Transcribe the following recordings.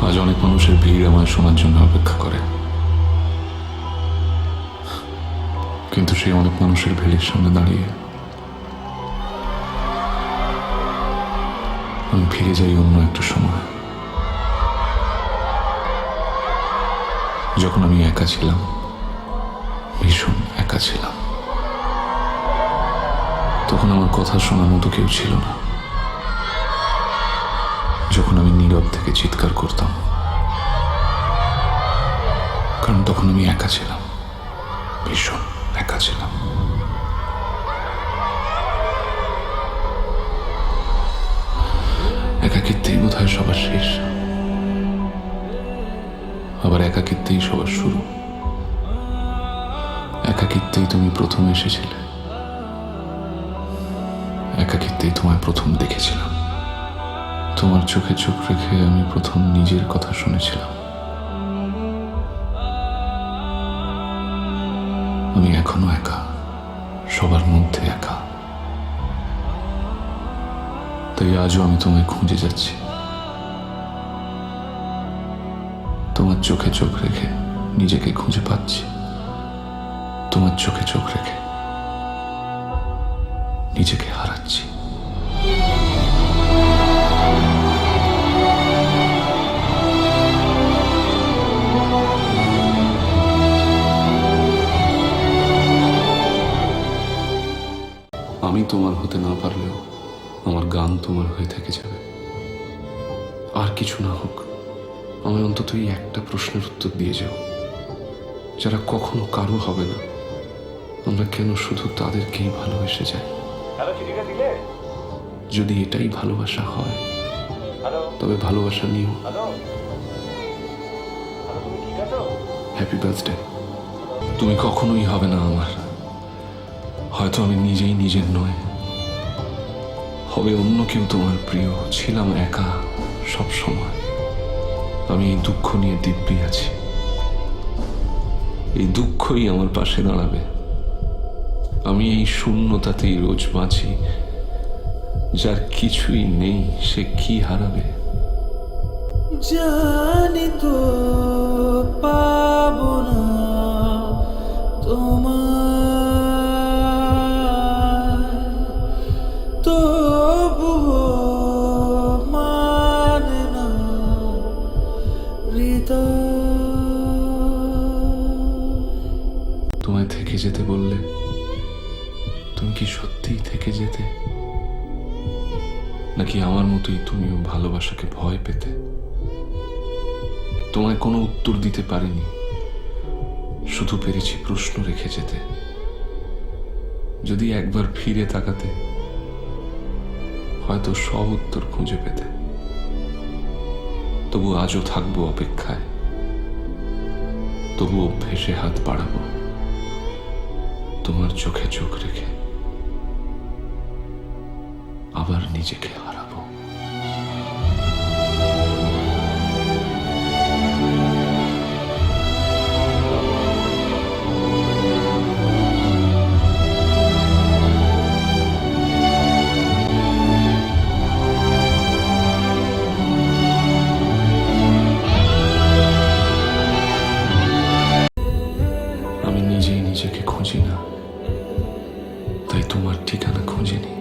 আজ অনেক মানুষের ভিড় আমায় শোনার জন্য অপেক্ষা করে, কিন্তু সেই অনেক মানুষের ভিড়ের সামনে দাঁড়িয়ে আমি ফিরে যাই অন্য একটা সময়, যখন আমি একা ছিলাম, ভীষণ একা ছিলাম। তখন আমার কথা শোনার মতো কেউ ছিল না। যখন আমি নীরব থেকে চিৎকার করতাম, কারণ তখন আমি একা ছিলাম, ভীষণ একা ছিলাম। একাকিত্বেই বোধহয় সবার শেষ, আবার একাকিত্বেই সবার শুরু। একাকিত্বেই তুমি প্রথম এসেছিলে, একাকিত্বেই তোমায় প্রথম দেখেছিলাম। তোমার চোখে চোখ রেখে আমি প্রথম নিজের কথা শুনেছিলাম। আমি এখনো একা, সবার মধ্যে একা। তাই আজও আমি তোমায় খুঁজে যাচ্ছি, তোমার চোখে চোখ রেখে নিজেকে খুঁজে পাচ্ছি, তোমার চোখে চোখ রেখে নিজেকে হারাচ্ছি। আমি তোমার হতে না পারলেও আমার গান তোমার হয়ে থেকে যাবে। আর কিছু না হোক, আমি অন্তত এই একটা প্রশ্নের উত্তর দিয়ে যাও, যারা কখনো কারো হবে না, আমরা কেন শুধু তাদেরকেই ভালোবেসে যাই? যদি এটাই ভালোবাসা হয়, তবে ভালোবাসা নিও। Happy birthday. তুমি কখনোই হবে না আমার, হয়তো আমি নিজেই নিজের নয়, হবে অন্য কেউ তোমার প্রিয়। ছিলাম একা সব সময়, আমি এই দুঃখ নিয়ে দিব্যি আছি। এই দুঃখই আমার পাশে দাঁড়াবে। আমি এই শূন্যতাতেই রোজ বাঁচি। যার কিছুই নেই সে কি হারাবে? জানি তো পাবো না তোমায়, তবুও মানে না হৃদয়। তোমায় থেকে যেতে বললে তুমি কি সত্যিই থেকে যেতে, নাকি আমার মতোই তুমিও ভালোবাসাকে ভয় পেতে? তোমায় কোনো উত্তর দিতে পারিনি, শুধু পেরেছি প্রশ্ন রেখে যেতে। যদি একবার ফিরে তাকাতে, হয়তো সব উত্তর খুঁজে পেতে। তবু আজও থাকবো অপেক্ষায়, তবু অভ্যেসে হাত বাড়াবো তোমার চোখে চোখ রেখে আবার নিজেকে হারাবো। আমি নিজেই নিজেকে খুঁজি না, তাই তোমার ঠিকানা খুঁজিনি।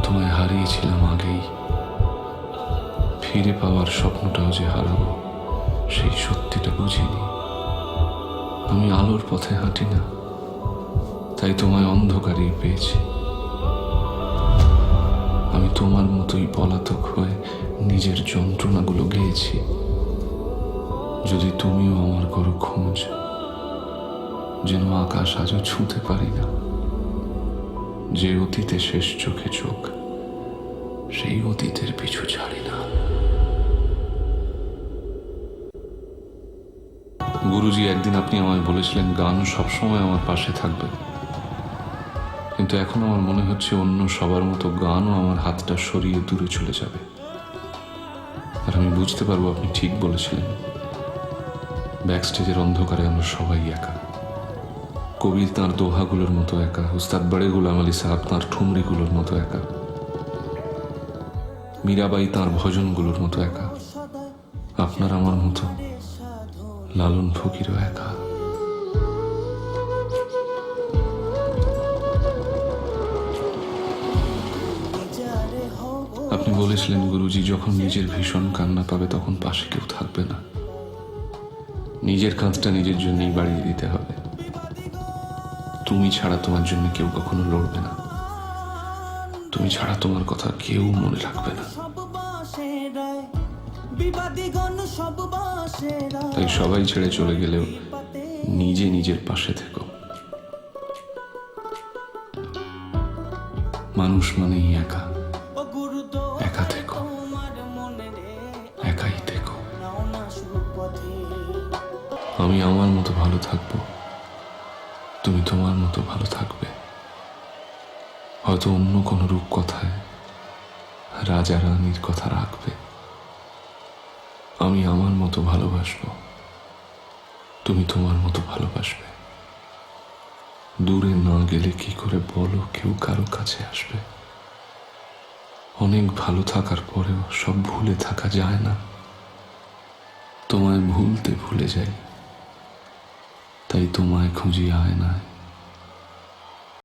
তোমায় হারিয়েছিলাম আগেই, ফিরে পাওয়ার স্বপ্নটাও যে হারাবো সেই সত্যিটা বুঝিনি। আমি আলোর পথে হাঁটি না, তাই তোমায় অন্ধকারেই পেয়েছি। আমি তোমার মতোই পলাতক হয়ে নিজের যন্ত্রণাগুলো গেয়েছি। যদি তুমিও আমার করো খোঁজ, যেন আকাশ আজও ছুঁতে পারি না। যে অতীতে শেষ চোখে চোখ, সেই অতীতের পিছু ছাড়ি না। গুরুজি, একদিন আপনি আমায় বলেছিলেন গান সবসময় আমার পাশে থাকবে, কিন্তু এখন আমার মনে হচ্ছে অন্য সবার মতো গানও আমার হাতটা সরিয়ে দূরে চলে যাবে। আর আমি বুঝতে পারবো আপনি ঠিক বলেছিলেন। ব্যাকস্টেজের অন্ধকারে আমরা সবাই একা। কবির তাঁর দোহাগুলোর মতো একা, উস্তাদ বড়ে গোলাম আলী সাহেব তাঁর ঠুমরিগুলোর মতো একা, মীরাবাই তাঁর ভজনগুলোর মতো একা। আপনার আমার মতো লালন ফকিরও একা। আপনি বলেছিলেন গুরুজি, যখন নিজের ভীষণ কান্না পাবে তখন পাশে কেউ থাকবে না, নিজের কাঁধটা নিজের জন্যই বাড়িয়ে দিতে হবে। তুমি ছাড়া তোমার জন্য কেউ কখনো লড়বে না, তুমি ছাড়া তোমার কথা কেউ মনে রাখবে না। তাই সবাই ছেড়ে চলে গেলেও নিজে নিজের পাশে থেকো। মানুষ মানেই একা, একা থেকো, একাই থেকো। আমি আমার মতো ভালো থাকবো, তুমি তোমার মতো ভালো থাকবে। হয়তো অন্য কোনো রূপকথায় রাজা রানীর কথা রাখবে। আমি আমার মতো ভালোবাসবো, তুমি তোমার মতো ভালোবাসবে। দূরে না গেলে কি করে বলো কেউ কারো কাছে আসবে? অনেক ভালো থাকার পরেও সব ভুলে থাকা যায় না। তোমায় ভুলতে ভুলে যাই, তাই তোমায় খুঁজি আয়নায়।